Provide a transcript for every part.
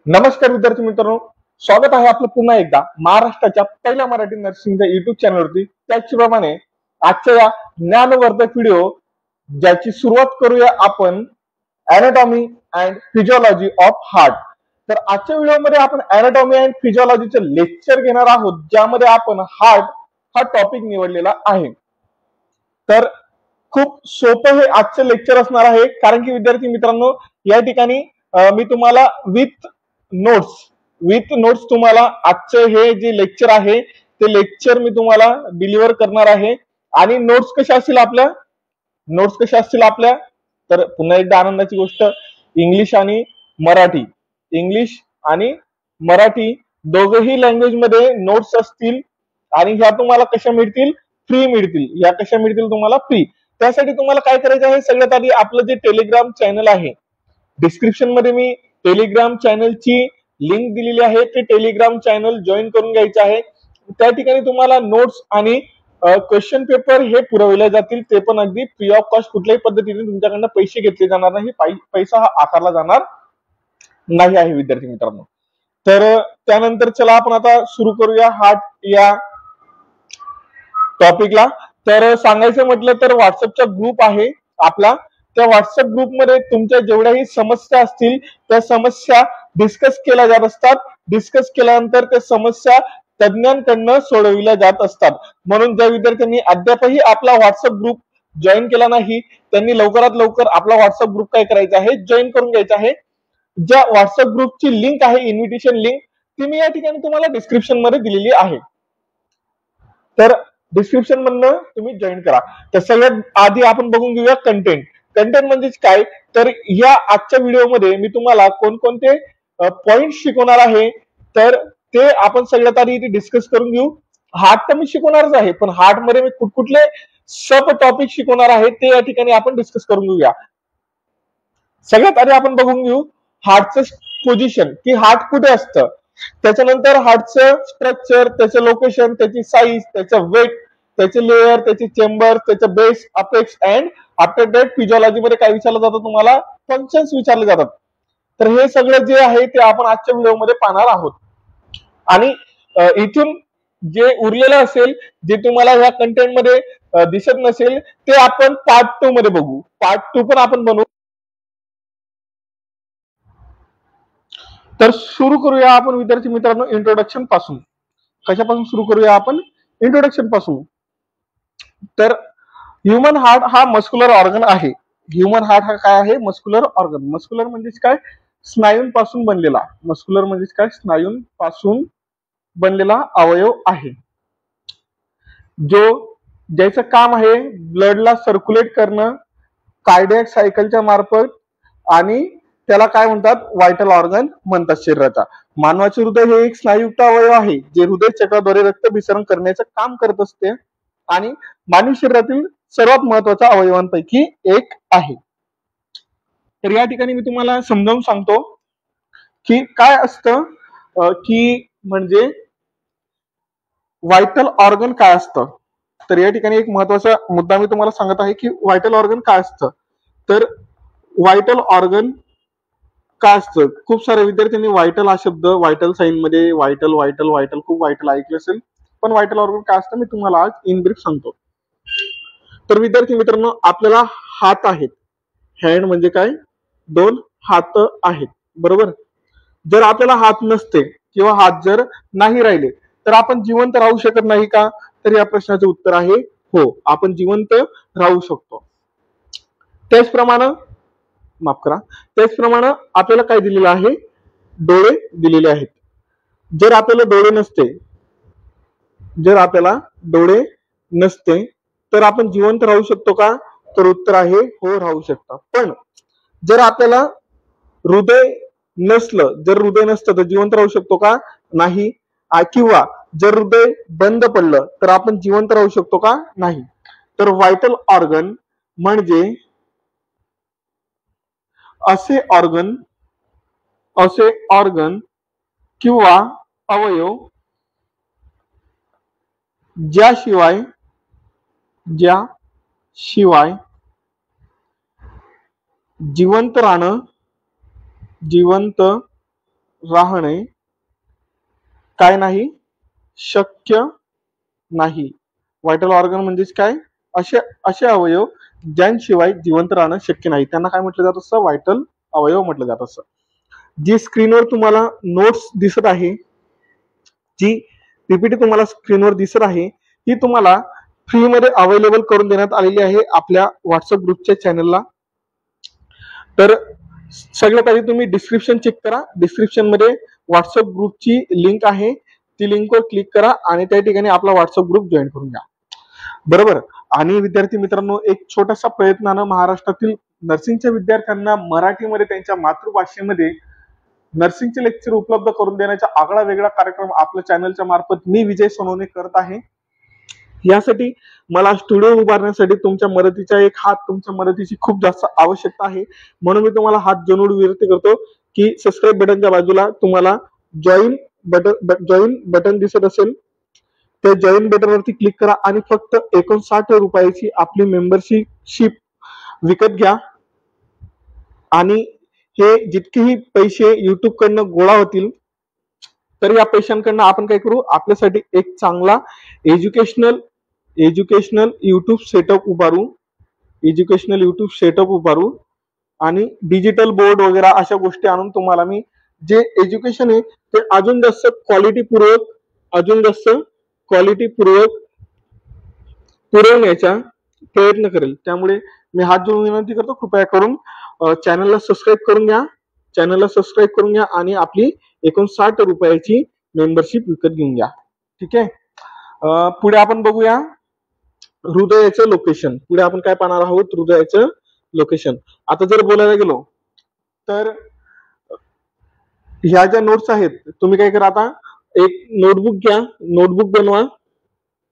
नमस्कार विद्यार्थी मित्रांनो, स्वागत आहे आपलं पुन्हा एकदा महाराष्ट्राच्या पहिल्या मराठी नर्सिंगच्या युट्यूब चॅनलवरती। त्याचप्रमाणे आजच्या या ज्ञानवर्धक व्हिडिओ ज्याची सुरुवात करूया आपण anatomy and physiology of heart. तर आजच्या व्हिडिओमध्ये आपण अॅनाटॉमी अँड फिजिओलॉजीचे लेक्चर घेणार आहोत, ज्यामध्ये आपण हार्ट हा टॉपिक निवडलेला आहे। तर खूप सोपं हे आजचं लेक्चर असणार आहे, कारण की विद्यार्थी मित्रांनो या ठिकाणी मी तुम्हाला विथ नोट्स तुम्हाला आजचं हे जे लेक्चर आहे ते लेक्चर मी तुम्हाला डिलिव्हर करणार आहे। आणि नोट्स कशा असतील आपल्या तर पुन्हा एकदा आनंदाची गोष्ट, इंग्लिश आणि मराठी दोघेही लँग्वेज मध्ये नोट्स असतील। आणि ह्या तुम्हाला कशा मिळतील? फ्री मिळतील। ह्या कशा मिळतील तुम्हाला? फ्री। त्यासाठी तुम्हाला काय करायचं आहे, सगळ्यात आधी आपलं जे टेलिग्राम चॅनल आहे, डिस्क्रिप्शन मध्ये मी टेलिग्राम चॅनलची लिंक दिलेली आहे, ते टेलिग्राम चॅनल जॉईन करून घ्यायचं आहे। त्या ठिकाणी तुम्हाला नोट्स आणि क्वेश्चन पेपर हे पुरवले जातील, ते पण अगदी फ्री ऑफ कॉस्ट। कुठल्याही पद्धतीने तुमच्याकडनं पैसे घेतले जाणार नाही, पैसा हा आकारला जाणार नाही आहे विद्यार्थी मित्रांनो। तर त्यानंतर चला आपण आता सुरू करूया हार्ट या टॉपिकला। तर सांगायचं म्हटलं तर व्हॉट्सअपचा ग्रुप आहे आपला, त्या व्हॉट्सअप ग्रुपमध्ये तुमच्या जेवढ्याही समस्या असतील त्या समस्या डिस्कस केल्या जात असतात। डिस्कस केल्यानंतर त्या समस्या तज्ञांकडनं सोडविल्या जात असतात। म्हणून ज्या विद्यार्थ्यांनी अद्यापही आपला व्हॉट्सअप ग्रुप जॉईन केला नाही, त्यांनी लवकरात लवकर आपला व्हॉट्सअप ग्रुप काय करायचा आहे, जॉईन करून घ्यायचा आहे। ज्या व्हॉट्सअप ग्रुपची लिंक आहे, इन्व्हिटेशन लिंक, ती मी या ठिकाणी तुम्हाला डिस्क्रिप्शन मध्ये दिलेली आहे। तर डिस्क्रिप्शन मधनं तुम्ही जॉईन करा। तर सगळ्यात आधी आपण बघून घेऊया कंटेंट म्हणजे काय। तर या आजच्या व्हिडिओमध्ये मी तुम्हाला कोणकोणते पॉइंट शिकवणार आहे, तर ते आपण सगळ्यात आधी इथे डिस्कस करून घेऊ। हार्ट तर मी शिकवणारच आहे, पण हार्ट मध्ये मी कुठले सब टॉपिक शिकवणार आहे ते या ठिकाणी आपण डिस्कस करून घेऊया। सगळ्यात आधी आपण बघून घेऊ हार्टचं पोझिशन, की हार्ट कुठे असतं, त्याच्यानंतर हार्टचं स्ट्रक्चर, त्याचं लोकेशन, त्याची साईज, त्याचं वेट, त्याचे लेअर, त्याचे चेंबर, त्याचं base, apex and after date. Physiology मध्ये काय विचारलं जातं तुम्हाला? फंक्शन्स विचारले जातात। तर हे सगळं जे आहे ते आपण आजच्या व्हिडिओमध्ये पाहणार आहोत। आणि इथून जे उरलेलं असेल, जे तुम्हाला या कंटेंट मध्ये दिसत नसेल, ते आपण पार्ट 2 मध्ये बघू। पार्ट 2 पण आपण बनवू। तर सुरू करूया आपण विद्यार्थी मित्रांनो इंट्रोडक्शन पासून। कशापासून सुरू करूया आपण? इंट्रोडक्शन पासून। तर ह्यूमन हार्ट हा मस्क्युलर ऑर्गन आहे। ह्यूमन हार्ट हा काय आहे? Muscular organ. मस्क्युलर म्हणजे काय? स्नायूंपासून बनलेला। मस्क्युलर म्हणजे काय? स्नायूंपासून बनलेला अवयव आहे, ज्याचं काम आहे ब्लडला सर्क्युलेट करणं कार्डियक सायकलच्या मार्फत, आणि त्याला काय म्हणतात? व्हायटल ऑर्गन म्हणतात शरीराचा। मानवाचे हृदय हे एक स्नायुयुक्त अवयव आहे, जे हृदय चक्राद्वारे रक्तभिसरण करण्याचं काम करत असते आणि मानवी शरीरातील सर्वात महत्वाच्या अवयवांपैकी एक आहे। तर या ठिकाणी मी तुम्हाला समजावून सांगतो की काय असतं, की म्हणजे व्हायटल ऑर्गन काय असतं। तर या ठिकाणी एक महत्वाचा मुद्दा मी तुम्हाला सांगत आहे की व्हायटल ऑर्गन काय असतं। तर व्हायटल ऑर्गन काय असतं? खूप साऱ्या विद्यार्थ्यांनी व्हायटल हा शब्द व्हायटल साइन मध्ये व्हायटल खूप व्हायटल ऐकलं असेल, पण व्हायटल ऑर्गन काय असतं मी तुम्हाला आज इन ब्रीफ सांगतो। तर विद्यार्थी मित्रांनो आपल्याला हात आहेत, हँड म्हणजे काय? दोन हात आहेत, बरोबर। जर आपल्याला हात नसते किंवा हात जर नाही राहिले तर आपण जिवंत राहू शकत नाही का? तर या प्रश्नाचं उत्तर आहे हो, आपण जिवंत राहू शकतो। त्याचप्रमाणे आपल्याला काय दिलेलं आहे? डोळे दिलेले आहेत। जर आपल्याला डोळे नसते तर आपण जिवंत राहू शकतो का? तर उत्तर आहे हो, राहू शकता। पण जर आपल्याला हृदय नसतं तर जिवंत राहू शकतो का? नाही। किंवा जर हृदय बंद पडलं तर आपण जिवंत राहू शकतो का? नाही। तर व्हायटल ऑर्गन म्हणजे असे ऑर्गन किंवा अवयव ज्याशिवाय जिवंत राहणे काय नाही, शक्य नाही. व्हायटल ऑर्गन म्हणजेच काय, असे असे अवयव ज्यांशिवाय जिवंत राहणं शक्य नाही, त्यांना काय म्हटलं जात असतं, व्हायटल अवयव म्हटलं जात असतं. जी स्क्रीनवर तुम्हाला नोट्स दिसत आहे, जी पीपीटी तुम्हाला स्क्रीनवर दिसत आहे, ती तुम्हाला फ्रीमध्ये अवेलेबल करून देण्यात आलेली आहे आपल्या व्हॉट्सअप ग्रुपच्या चॅनलला. तर सगळ्यात आधी तुम्ही डिस्क्रिप्शन चेक करा. डिस्क्रिप्शन मध्ये व्हॉट्सअप ग्रुपची लिंक आहे, ती लिंकवर क्लिक करा आणि त्या ठिकाणी आपला व्हॉट्सअप ग्रुप जॉईन करून घ्या. बरोबर. आणि विद्यार्थी मित्रांनो, एक छोटासा प्रयत्नानं महाराष्ट्रातील नर्सिंगच्या विद्यार्थ्यांना मराठीमध्ये त्यांच्या मातृभाषेमध्ये नर्सिंगचे लेक्चर उपलब्ध करून देण्याचा आगळा वेगळा कार्यक्रम आपल्या चॅनलच्या मार्फत मी विजय सोनवणे करत आहे. यासाठी मला स्टुडिओ उभारण्यासाठी तुमच्या मदतीचा एक हात, तुमच्या मदतीची खूप जास्त आवश्यकता आहे. म्हणून मी तुम्हाला हात जोडून विनंती करतो की सबस्क्राईब बटनच्या बाजूला तुम्हाला जॉईन बटन दिसत असेल, त्या जॉईन बटनवरती क्लिक करा आणि फक्त 59 रुपयाची आपली मेंबरशिप विकत घ्या. आणि हे जितकेही पैसे युट्यूब कडनं गोळा होतील, तर या पैशांकडनं आपण काय करू, आपल्यासाठी एक चांगला एज्युकेशनल युट्यूब सेटअप उभारू आणि डिजिटल बोर्ड वगैरे अशा गोष्टी आणून तुम्हाला मी जे एज्युकेशन आहे ते अजून जास्त क्वालिटीपूर्वक पुरवण्याचा प्रयत्न करेल. त्यामुळे मी हात जोडून विनंती करतो, कृपया करून चॅनलला सबस्क्राईब करून घ्या आणि आपली 59 रुपयाची मेंबरशिप विकत घेऊन घ्या. ठीक आहे. पुढे आपण बघूया हृदयाचं लोकेशन. पुढे आपण काय पाहणार आहोत, हृदयाचं लोकेशन. आता जर बोलायला गेलो तर ह्या ज्या नोट्स आहेत, तुम्ही काय करा, आता एक नोटबुक घ्या, नोटबुक बनवा.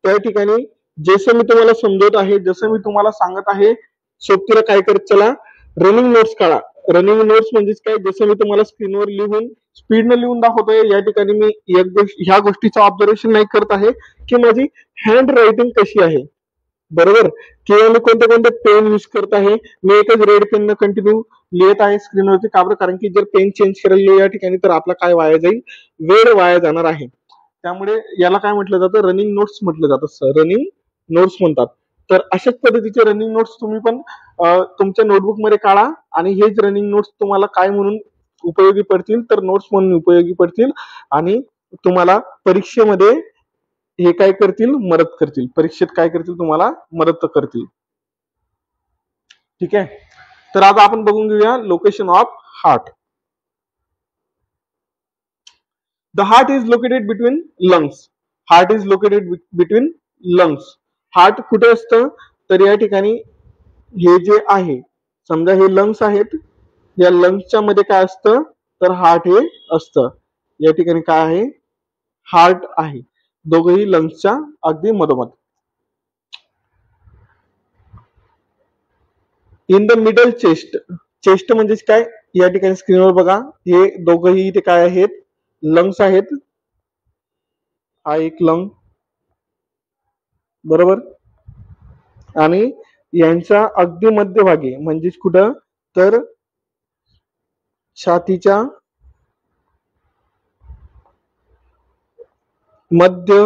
त्या ठिकाणी जसं मी तुम्हाला समजवत आहे, जसं मी तुम्हाला सांगत आहे, सोबतीला काय करत चला, रनिंग नोट्स काढा. रनिंग नोट्स म्हणजेच काय, जसं मी तुम्हाला स्क्रीनवर लिहून स्पीडनं लिहून दाखवतोय, या ठिकाणी मी ह्या गोष्टीचं ऑब्झर्वेशन नाही करत आहे की माझी हँड रायटिंग कशी आहे. बरोबर. किंवा मी कोणते कोणते पेन यूज करत आहे. मी एकच रेड पेन कंटिन्यू लिहित आहे स्क्रीनवरती. का बरं, कारण की जर पेन चेंज करायला या ठिकाणी तर आपला काय वाया जाईल, वेळ वाया जाणार आहे. त्यामुळे याला काय म्हटलं जातं, रनिंग नोट्स म्हटलं जातं, रनिंग नोट्स म्हणतात. तर अशाच पद्धतीचे रनिंग नोट्स तुम्ही पण तुमच्या नोटबुक मध्ये काढा आणि हेच रनिंग नोट्स तुम्हाला काय म्हणून उपयोगी पडतील, तर नोट्स म्हणून उपयोगी पडतील आणि तुम्हाला परीक्षेमध्ये हे काय करतील, मदत करतील. परीक्षेत काय करतील, तुम्हाला मदत करतील. ठीक आहे. तर आता आपण बघून घेऊया location of heart. The heart is located between lungs. Heart कुठे असतं, तर या ठिकाणी हे जे आहे, समजा हे लंग्स आहेत, या लंग्सच्या मध्ये काय असतं, तर हार्ट हे असतं. या ठिकाणी काय आहे, हार्ट आहे, दोघही लंग्सच्या अगदी मधोमध. इन द मिडल चेस्ट म्हणजेच काय, या ठिकाणी स्क्रीनवर बघा, हे दोघही इथे काय आहेत, लंग्स आहेत. हा एक लंग, बरोबर. आणि यांच्या अगदी मध्यभागी म्हणजेच कुठं, तर छातीच्या मध्य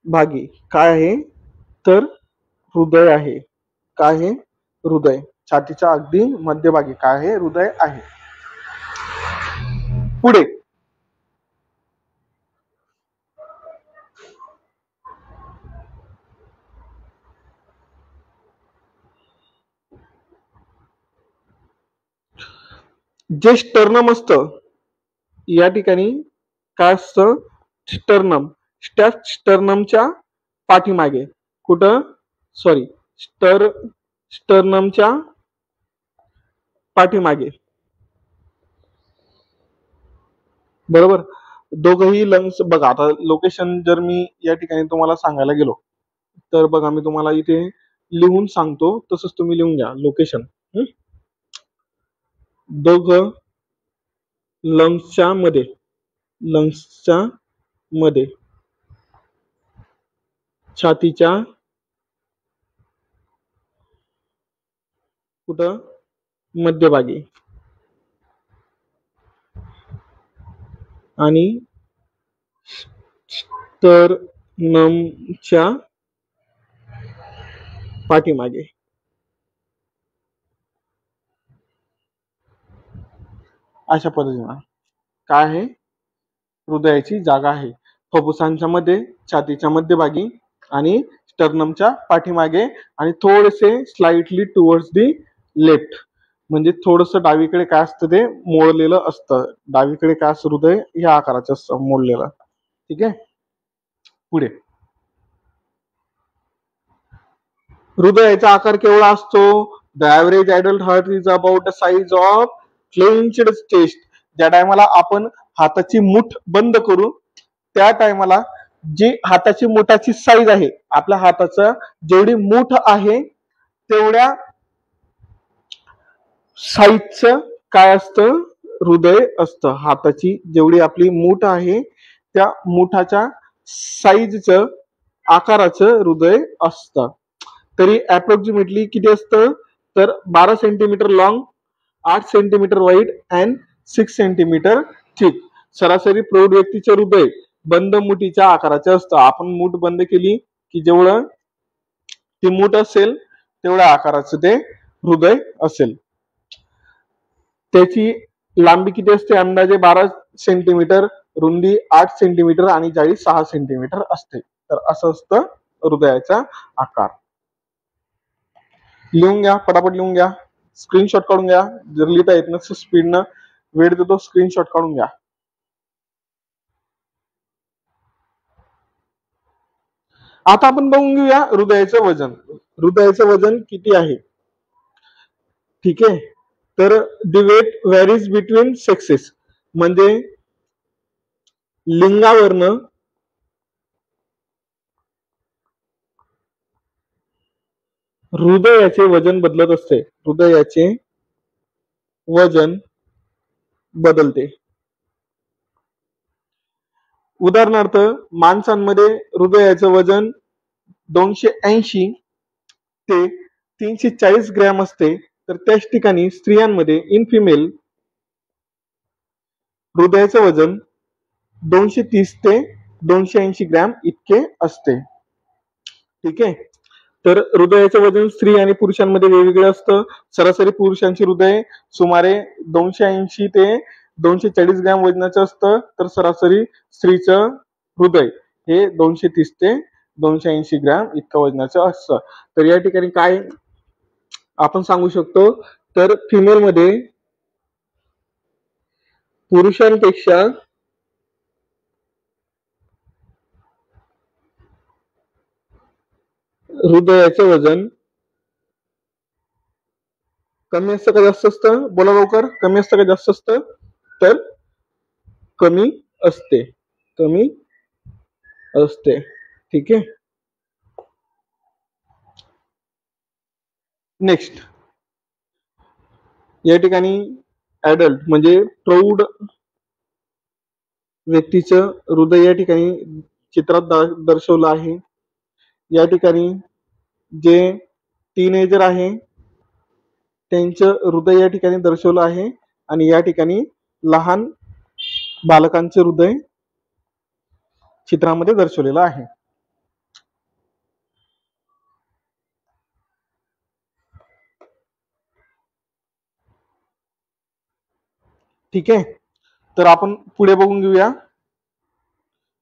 भागी काय आहे, तर हृदय आहे. काय आहे, हृदय. छातीच्या अगदी मध्यभागी काय आहे, हृदय आहे. पुढे जे स्टर्नम असतं, या ठिकाणी काय असतं, स्टर्नमच्या पाठीमागे कुठं, सॉरी, स्टर्नमच्या पाठीमागे, बरोबर. दोघही लंग्स बघा. आता लोकेशन जर मी या ठिकाणी तुम्हाला सांगायला गेलो, तर बघा मी तुम्हाला इथे लिहून सांगतो, तसंच तुम्ही लिहून घ्या लोकेशन. दोघं लंग्सच्या मध्ये छातीच्या कुठं, मध्यभागी. आणि स्टर्नमच्या पाठीमागे. अशा पद्धतीने काय आहे, हृदयाची जागा आहे. फुफ्फुसांच्या मध्ये, छातीच्या मध्यभागी आणि स्टर्नमच्या पाठीमागे आणि थोडेसे स्लाइटली टुवर्ड्स दी लेफ्ट, म्हणजे थोडस डावीकडे काय असतं ते मोडलेलं असतं. डावीकडे काय असतं, हृदय या आकाराचं असतं मोडलेलं. ठीक आहे. पुढे हृदयाचा आकार केवढा असतो? The average adult heart is about the size of clenched chest. ज्या टायमाला आपण हाताची मूठ बंद करू त्या टायमाला जी हाताची मुठाची साईज आहे, आपल्या हाताचा जेवढी मूठ आहे तेवढ्या साईजचं काय असतं, हृदय असतं. हाताची जेवढी आपली मूठ आहे त्या मुठाच्या साईजचं आकाराचं हृदय असतं. तरी अप्रॉक्सिमेटली किती असतं, तर 12 centimetre long, 8 centimetre wide and 6 centimetre thick. सरासरी प्रौढ व्यक्तीचे हृदय बंद मुठीच्या आकाराचे असतं. आपण मूठ बंद केली की जेवढं ती मूठ असेल तेवढ्या आकाराचं ते हृदय असेल. त्याची लांबी किती असते? अंदाजे 12 सेंटीमीटर, रुंदी 8 सेंटीमीटर आणि जाडी 6 सेंटीमीटर असते. तर असं असतं हृदयाचा आकार. लिहून घ्या, पटापट लिहून घ्या, स्क्रीनशॉट काढून घ्या. जर लिहिता येत नसेल स्पीडनं, वेळ देतो, स्क्रीनशॉट काढून घ्या. आता आपण बघून घेऊया हृदयाचं वजन. हृदयाचं वजन किती आहे? ठीक आहे. तर the weight varies between sexes, म्हणजे लिंगावरनं हृदयाचे वजन बदलत असते. हृदयाचे वजन बदलते. उदाहरणार्थ माणसांमध्ये हृदयाचं वजन 280 ते 340 ग्रॅम असते, तर त्याच ठिकाणी स्त्रियांमध्ये इन फिमेल हृदयाचं वजन 230 ते 280 ग्रॅम इतके असते. ठीक आहे. तर हृदयाचं वजन स्त्री आणि पुरुषांमध्ये वेगवेगळं असतं. सरासरी पुरुषांचे हृदय सुमारे 280 ते 240 ग्रॅम वजनाचं असतं, तर सरासरी स्त्रीचं हृदय हे 230 ते 280 ग्रॅम इतकं वजनाचं असतं. तर या ठिकाणी काय आपण सांगू शकतो, तर फिमेलमध्ये पुरुषांपेक्षा हृदयाचं वजन कमी असतं का जास्त असतं? बोला लवकर, कमी असतं का जास्त असतं? तर कमी असते. कमी असते. ठीक आहे. नेक्स्ट, या ठिकाणी ऍडल्ट म्हणजे प्रौढ व्यक्तीचं हृदय या ठिकाणी चित्रात दर्शवलं आहे. या ठिकाणी जे टीनेजर आहे त्यांचं हृदय या ठिकाणी दर्शवलं आहे आणि या ठिकाणी लहान बालकांचे हृदय चित्रामध्ये दर्शवलेलं आहे. ठीक आहे. तर आपण पुढे बघून घेऊया.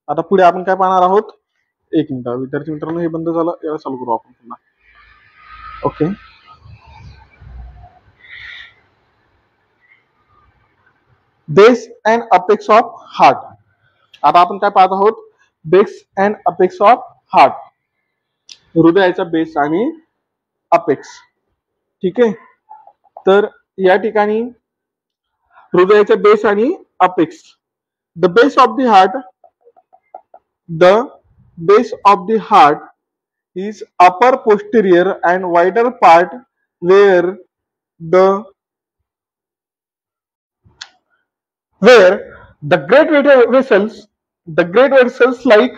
आता पुढे आपण काय पाहणार आहोत? एक मिनिट विद्यार्थी मित्रांनो, हे बंद झालं, याला चालू करू आपण पुन्हा. Okay. Base and apex of heart. आता आपण काय पाहत आहोत? Base and apex of heart, हृदयाचा बेस आणि अपेक्स. ठीक आहे. तर या ठिकाणी हृदयाचा बेस आणि apex. The base of the heart, the base of the heart is upper posterior and wider part where the great vessels like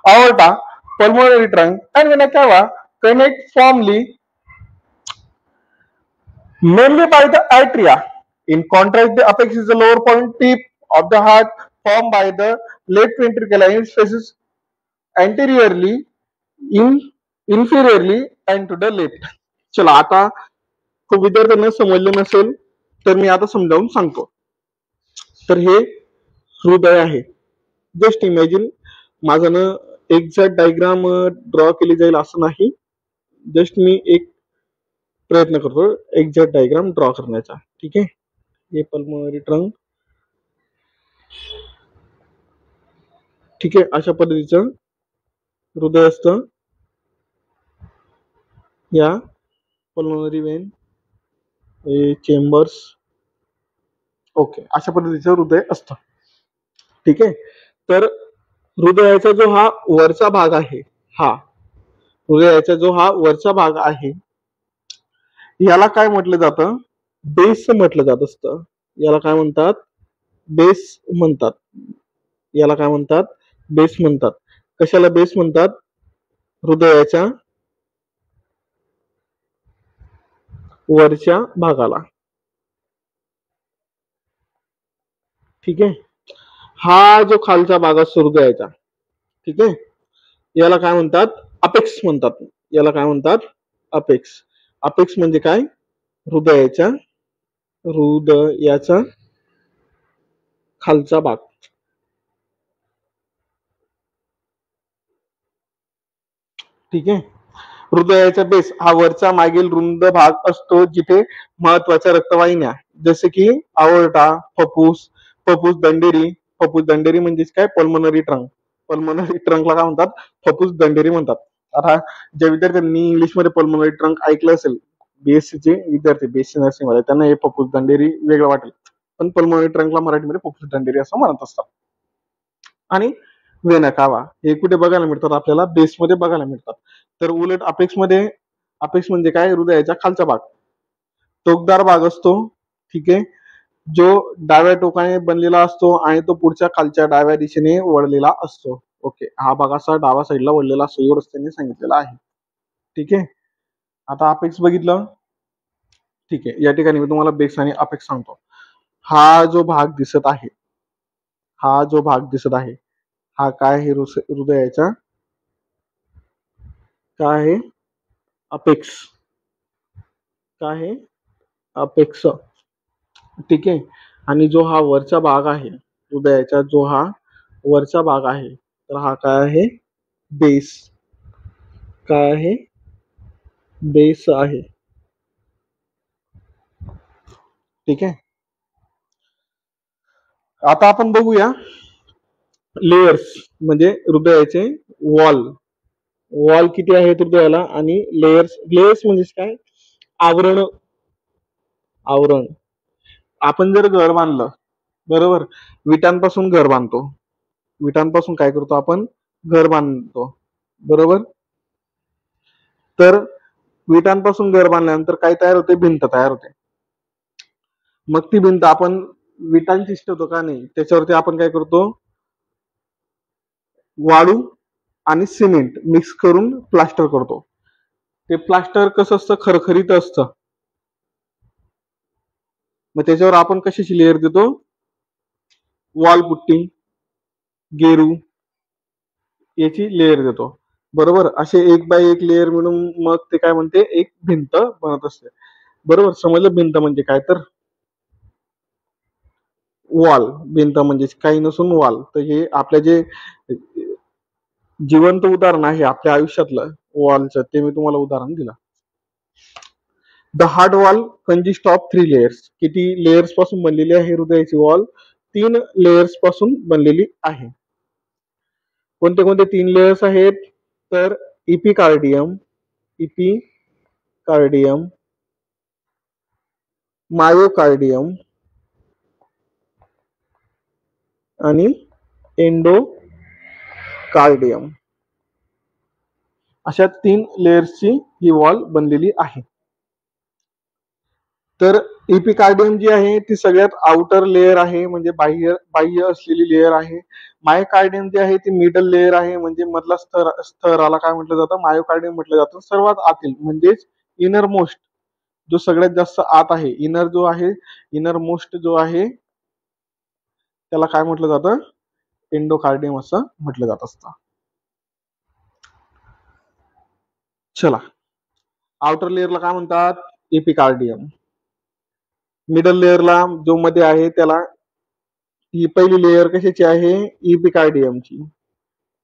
aorta, pulmonary trunk and vena cava connect firmly mainly by the atria. In contrast, the apex is the lower point tip of the heart form by the left ventricle and faces anteriorly inferiorly and to the left. चला, आता खूप विद्यार्थ्यांना समजलं नसेल तर मी आता समजावून सांगतो. तर हे हृदय आहे. जस्ट इमॅजिन, माझं ना एक्झॅक्ट डायग्राम ड्रॉ केली जाईल असं नाही, जस्ट मी एक प्रयत्न करतो एक्झॅक्ट डायग्राम ड्रॉ करण्याचा. ठीक आहे, हे पल्मोनरी ट्रंक. ठीक आहे, अशा पद्धतीचं हृदय असतं. या पल्मोनरी वेन चेंबर्स. ओके, अशा पद्धतीचं हृदय असतं. ठीक आहे, तर हृदयाचा जो हा वरचा भाग आहे, हृदयाचा जो हा वरचा भाग आहे, याला काय म्हटलं जातं? बेस म्हटलं जात असतं. याला काय म्हणतात? बेस म्हणतात. याला काय म्हणतात? बेस म्हणतात. कशाला बेस म्हणतात? हृदयाच्या वरच्या भागाला. ठीक आहे, हा जो खालचा भाग असतो हृदयाचा, ठीक आहे, याला काय म्हणतात? अपेक्स म्हणतात. याला काय म्हणतात? अपेक्स. अपेक्स म्हणजे काय? हृदयाच्या खालचा भाग. ठीक आहे, हृदयाचा बेस हा वरचा मागील रुंद भाग असतो जिथे महत्वाच्या रक्तवाहिन्या जसे की अओर्टा, फुफ्फुस दंडेरी म्हणजेच काय? Pulmonary trunk. पल्मोनरी ट्रंकला काय म्हणतात? फुफ्फुस दंडेरी म्हणतात. आता ज्या विद्यार्थ्यांनी इंग्लिशमध्ये पल्मोनरी ट्रंक ऐकलं असेल, बीएससीचे विद्यार्थी, बीएससी नर्सिंग वाले, त्यांना हे फुफ्फुस दंडेरी वेगळं वाटेल, पण पल्मोनरी ट्रंकला मराठीमध्ये फुफ्फुस दंडेरी असं म्हणत असतात. आणि वेना कावा हे कुठे बघायला मिळतात? आपल्याला बेसमध्ये बघायला मिळतात. तर उलट अपेक्स म्हणजे काय? हृदयाचा खालचा भाग, टोकदार भाग असतो. ठीक आहे, जो डाव्या टोकाने बनलेला असतो आणि तो पुढच्या खालच्या डाव्या दिशेने वळलेला असतो. ओके, हा भाग असा डावा साईडला वळलेला असतो, एवढंच त्यांनी सांगितलेलं आहे. ठीक आहे, आता अपेक्स बघितलं. ठीक आहे, या ठिकाणी मी तुम्हाला बेस आणि अपेक्स सांगतो. हा जो भाग दिसत आहे, हा काय आहे? हृदयाचा काय आहे? अपेक्स. काय आहे? अपेक्स. ठीक आहे, आणि जो हा वरचा भाग आहे हृदयाचा, जो हा वरचा भाग आहे, तर हा काय आहे? बेस. काय आहे? बेस आहे. ठीक आहे, आता आपण बघूया लेयर्स म्हणजे हृदयाचे वॉल किती आहेत हृदयाला, आणि लेयर्स म्हणजे काय? आवरण. आपण जर घर बांधलं, बरोबर, विटांपासून घर बांधतो. विटांपासून काय करतो आपण? घर बांधतो, बरोबर. तर विटांपासून घर बांधल्यानंतर काय तयार होते? भिंत तयार होते. मग ती भिंत आपण विटांचीच ठेवतो का? नाही, त्याच्यावरती आपण काय करतो? वाळू आणि सिमेंट मिक्स करून प्लास्टर करतो. ते प्लास्टर कसं असतं? खरखरीत असतं. मग त्याच्यावर आपण कशाची लेअर देतो? वॉलपुट्टी, गेरू याची लेअर देतो, बरोबर. असे एक बाय एक लेअर मिळून मग ते काय म्हणते? एक भिंत बनत असते, बरोबर. समजलं भिंत म्हणजे काय? तर वॉल. भिंत म्हणजे काही नसून वॉल. तर हे आपल्या जे जिवंत उदाहरण आहे आपल्या आयुष्यातलं वॉलचं, ते मी तुम्हाला उदाहरण दिलं. The heart wall consist of 3 layers. किती लेयर्स पासून बनलेली आहे हृदयाची वॉल? 3 लेयर्स पासून बनलेली आहे. कोणते कोणते 3 लेयर्स आहेत? तर इपिकार्डियम, मायोकार्डियम आणि एंडोकार्डियम. अशा 3 लेयर्सची ही वॉल बनलेली आहे. तर इपिकार्डियम जी आहे ती सगळ्यात आउटर लेअर आहे, म्हणजे बाह्य असलेली लेअर आहे. मायोकार्डियम जी आहे ती मिडल लेअर आहे, म्हणजे मधला स्तराला काय म्हटलं जातं? मायोकार्डियम म्हटलं जातं. सर्वात आतील म्हणजेच इनर मोस्ट, जो सगळ्यात जास्त आत आहे, इनर मोस्ट जो आहे त्याला काय म्हटलं जातं, एंडोकार्डियम असं म्हटलं जात असतं. चला, आउटर लेअरला काय म्हणतात, एपिकार्डियम. मिडल लेअरला जो मध्ये आहे त्याला, ही पहिली लेअर कशाची आहे, एपिकार्डियमची.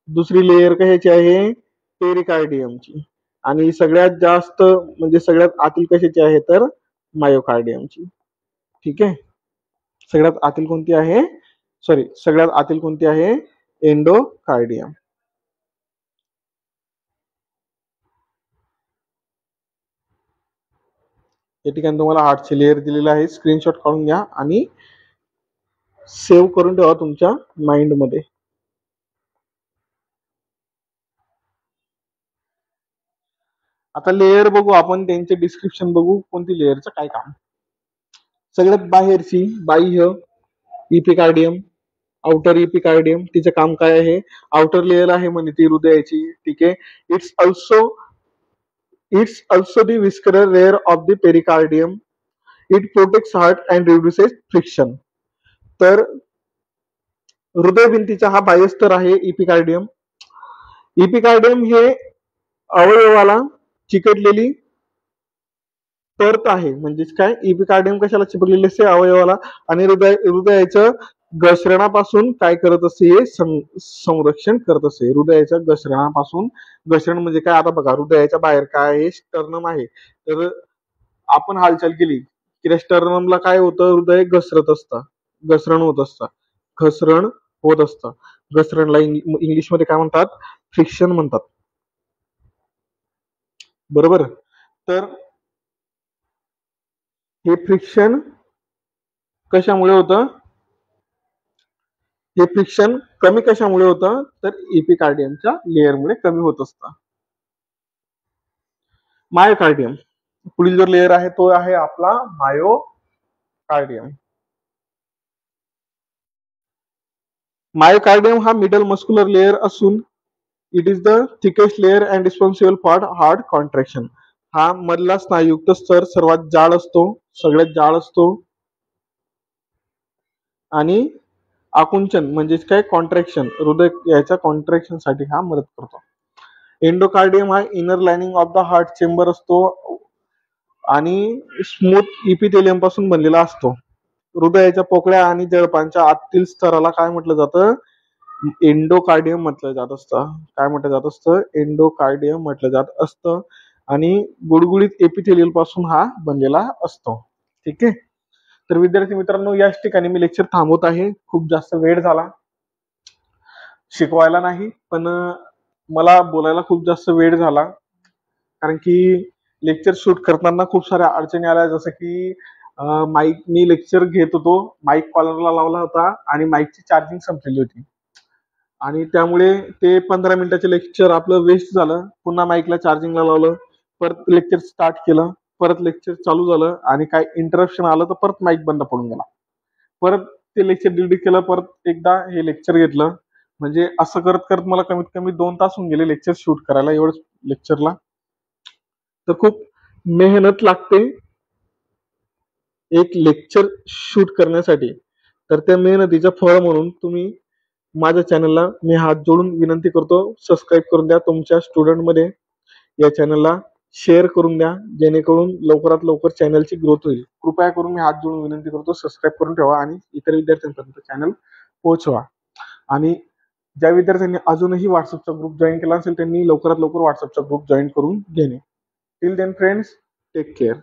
दुसरी लेअर कशाची आहे, पेरिकार्डियमची. आणि सगळ्यात जास्त म्हणजे सगळ्यात आतील कशाची आहे तर मायोकार्डियमची. ठीक आहे, सगळ्यात आतील कोणती आहे, सगळ्यात आतील कोणती आहे, एंडोकार्डियम. या ठिकाणी तुम्हाला हार्टची लेअर दिलेला आहे, स्क्रीनशॉट काढून घ्या आणि सेव्ह करून ठेवा तुमच्या माइंड मध्ये. आता लेअर बघू आपण, त्यांचे डिस्क्रिप्शन बघू, कोणती लेअरचं काय काम. सगळ्यात बाहेरची बाह्य इपिकार्डियम, आउटर इपिकार्डियम, तिचं काम काय आहे, आउटर लेअर आहे म्हणजे ती हृदयाची. ठीक आहे, it's also the visceral layer of the pericardium. It protects heart and reduces friction. तर हृदयभिंतीचा हा बाह्यस्तर आहे इपिकार्डियम. इपिकार्डियम हे अवयवाला चिकटलेली परत आहे. म्हणजेच काय, इपिकार्डियम कशाला चिपकलेले असते, अवयवाला. आणि हृदयाचं घसरणापासून काय करत असते, हे संरक्षण करत असते. हृदयाच्या घसरणापासून, घसरण म्हणजे काय, आता बघा हृदयाच्या बाहेर काय आहे, स्टर्नम आहे. तर आपण हालचाल केली की त्या स्टर्नमला काय होतं, हृदय घसरत असतं, घसरण होत असतं, घसरण होत असतं. घसरणला इंग्लिशमध्ये काय म्हणतात, फ्रिक्शन म्हणतात. बरोबर. तर हे फ्रिक्शन कशामुळे होतं, हे फ्रिक्शन कमी कशामुळे होतं, तर एपिकार्डियमच्या लेअरमुळे कमी होत असतं. मायोकार्डियम, पुढील जो लेअर आहे तो आहे आपला मायोकार्डियम. मायोकार्डियम हा मिडल मस्क्युलर लेअर असून it is the thickest layer and responsible for heart contraction. हा मधला स्नायुयुक्त स्तर सर्वात जाड असतो, सगळ्यात जाड असतो. आणि आकुंचन म्हणजेच काय, कॉन्ट्रॅक्शन, हृदय याच्या कॉन्ट्रॅक्शन साठी हा मदत करतो. एंडोकार्डियम हा inner lining of the heart chamber असतो आणि स्मूथ इपिथेलियम पासून बनलेला असतो. हृदयाच्या पोकळ्या आणि जळपांच्या आतील स्तराला काय म्हटलं जातं, एंडोकार्डियम म्हटलं जात असतं. काय म्हटलं जात असतं, एंडोकार्डियम म्हटलं जात असतं. आणि गुडगुडीत एपिथेलियल पासून हा बनलेला असतो. ठीक आहे, तर विद्यार्थी मित्रांनो याच ठिकाणी मी लेक्चर थांबवत आहे. खूप जास्त वेळ झाला, शिकवायला नाही पण मला बोलायला खूप जास्त वेळ झाला, कारण की लेक्चर शूट करताना खूप साऱ्या अडचणी आल्या. जसं की माईक, मी लेक्चर घेत होतो, माईक कॉलरला लावला होता आणि माईकची चार्जिंग संपलेली होती आणि त्यामुळे ते 15 मिनिटाचे लेक्चर आपलं वेस्ट झालं. पुन्हा माईकला चार्जिंगला लावलं, परत लेक्चर स्टार्ट केलं, परत लेक्चर चालू झालं आणि काय इंटरप्शन आलं तर परत माईक बंद पडून गेला. परत ते लेक्चर डिलीट केलं, परत एकदा हे लेक्चर घेतलं. म्हणजे असं करत करत मला कमीत कमी 2 तास होऊन गेले लेक्चर शूट करायला, एवढंच लेक्चरला. तर खूप मेहनत लागते एक लेक्चर शूट करण्यासाठी. तर त्या मेहनतीचं फळ म्हणून तुम्ही माझ्या चॅनलला मी हात जोडून विनंती करतो, सबस्क्राईब करून द्या. तुमच्या स्टुडंटमध्ये या चॅनलला शेअर करून द्या, जेणेकरून लवकरात लवकर चॅनलची ग्रोथ होईल. कृपया करून मी हात जोडून विनंती करतो, सबस्क्राईब करून ठेवा आणि इतर विद्यार्थ्यांपर्यंत चॅनल पोहोचवा. आणि ज्या विद्यार्थ्यांनी अजूनही व्हॉट्सअपचा ग्रुप जॉईन केला असेल त्यांनी लवकरात लवकर व्हॉट्सअपचा ग्रुप जॉईन करून घेणे. Till then friends, take care.